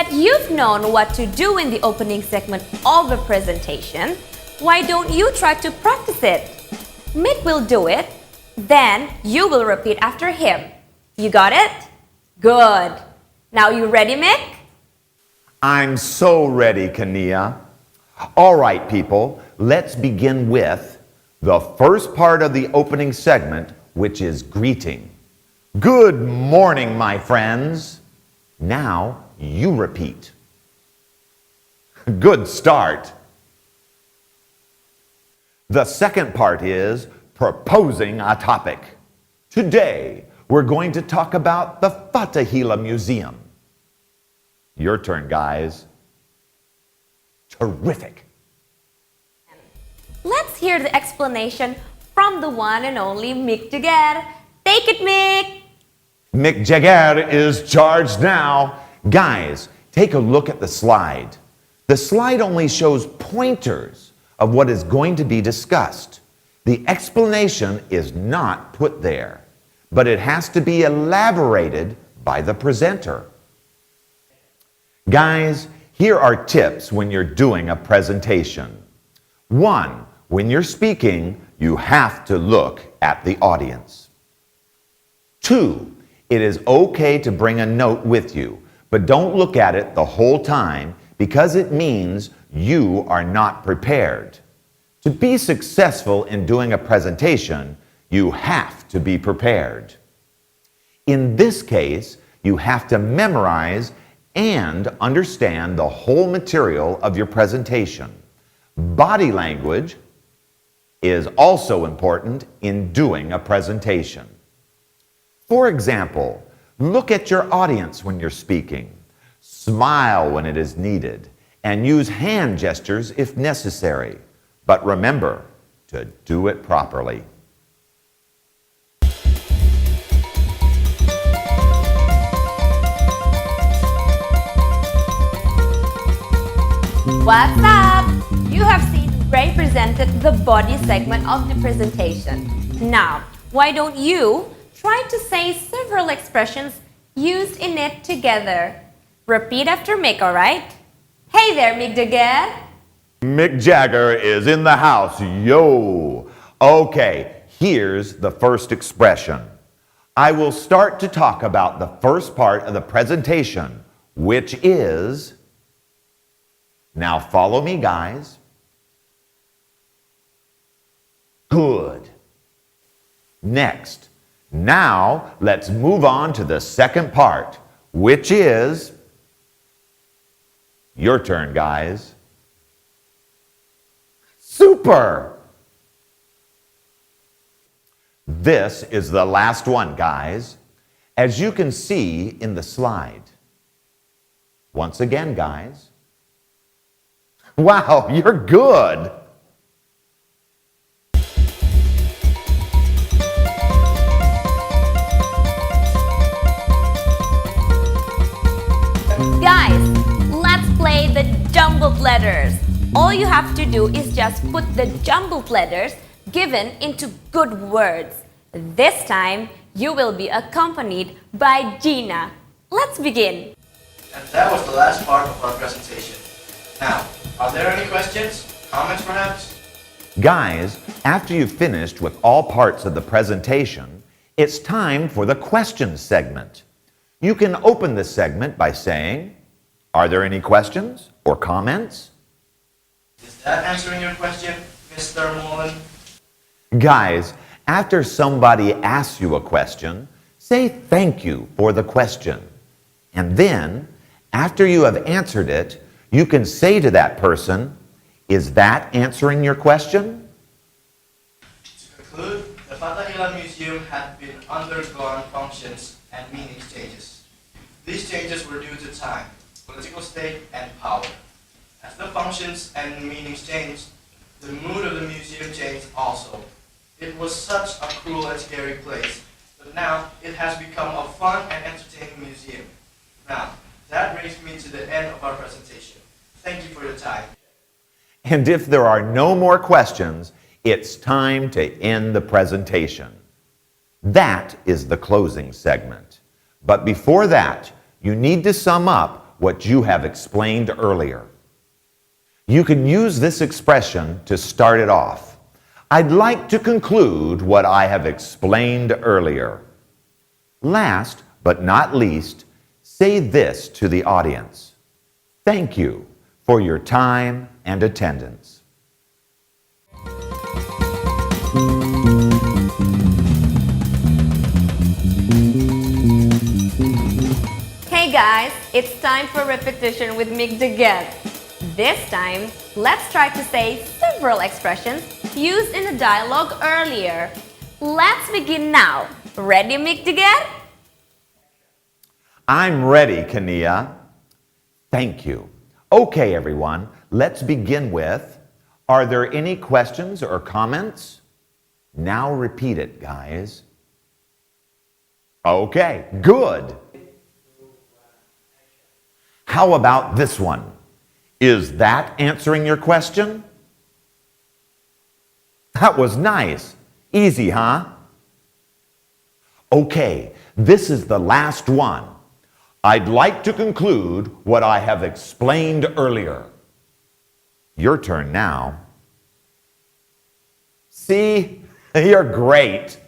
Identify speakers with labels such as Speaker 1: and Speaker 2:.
Speaker 1: that you've known what to do in the opening segment of a presentation, why don't you try to practice it? Mick will do it, then you will repeat after him. You got it? Good. Now you ready, Mick?
Speaker 2: I'm so ready, Kania. All right, people, let's begin with the first part of the opening segment, which is greeting. Good morning, my friends. Now you repeat. Good start. The second part is proposing a topic. Today, we're going to talk about the Fatahila Museum. Your turn, guys. Terrific.
Speaker 1: Let's hear the explanation from the one and only Mick Jagger. Take it, Mick!
Speaker 2: Mick Jagger is charged now. Guys, take a look at the slide. The slide only shows pointers of what is going to be discussed. The explanation is not put there, but it has to be elaborated by the presenter. Guys, here are tips when you're doing a presentation. 1, when you're speaking, you have to look at the audience. 2, it is okay to bring a note with you, but don't look at it the whole time because it means you are not prepared. To be successful in doing a presentation, you have to be prepared. In this case, you have to memorize and understand the whole material of your presentation. Body language is also important in doing a presentation. For example, look at your audience when you're speaking. Smile when it is needed, and use hand gestures if necessary. But remember to do it properly.
Speaker 1: What's up? You have seen Ray presented the body segment of the presentation. Now, why don't you try to say several expressions used in it together? Repeat after Mick, alright? Hey there, Mick Jagger!
Speaker 2: Mick Jagger is in the house, yo! Okay, here's the first expression. I will start to talk about the first part of the presentation, which is... Now follow me, guys. Good. Next. Now let's move on to the second part, which is... Your turn, guys. Super! This is the last one, guys, as you can see in the slide. Once again, guys. Wow, you're good!
Speaker 1: Guys, let's play the jumbled letters. All you have to do is just put the jumbled letters given into good words. This time, you will be accompanied by Gina. Let's begin.
Speaker 3: And that was the last part of our presentation. Now, are there any questions, comments perhaps?
Speaker 2: Guys, after you've finished with all parts of the presentation, it's time for the questions segment. You can open this segment by saying, are there any questions or comments?
Speaker 3: Is that answering your question, Mr. Mullen?
Speaker 2: Guys, after somebody asks you a question, say thank you for the question. And then, after you have answered it, you can say to that person, is that answering your question?
Speaker 3: To conclude, the Fatahila Museum had been undergone functions and meanings changes. These changes were due to time, political state, and power. As the functions and meanings changed, the mood of the museum changed also. It was such a cruel and scary place, but now it has become a fun and entertaining museum. Now, that brings me to the end of our presentation. Thank you for your time.
Speaker 2: And if there are no more questions, it's time to end the presentation. That is the closing segment. But before that, you need to sum up what you have explained earlier. You can use this expression to start it off. I'd like to conclude what I have explained earlier. Last but not least, say this to the audience. Thank you for your time and attendance.
Speaker 1: Hey guys, it's time for repetition with Mick again. This time, let's try to say several expressions used in the dialogue earlier. Let's begin now. Ready, Mick again?
Speaker 2: I'm ready, Kania. Thank you. Okay, everyone, let's begin with, are there any questions or comments? Now repeat it, guys. Okay, good. How about this one? Is that answering your question? That was nice. Easy, huh? Okay, this is the last one. I'd like to conclude what I have explained earlier. Your turn now. See, you're great.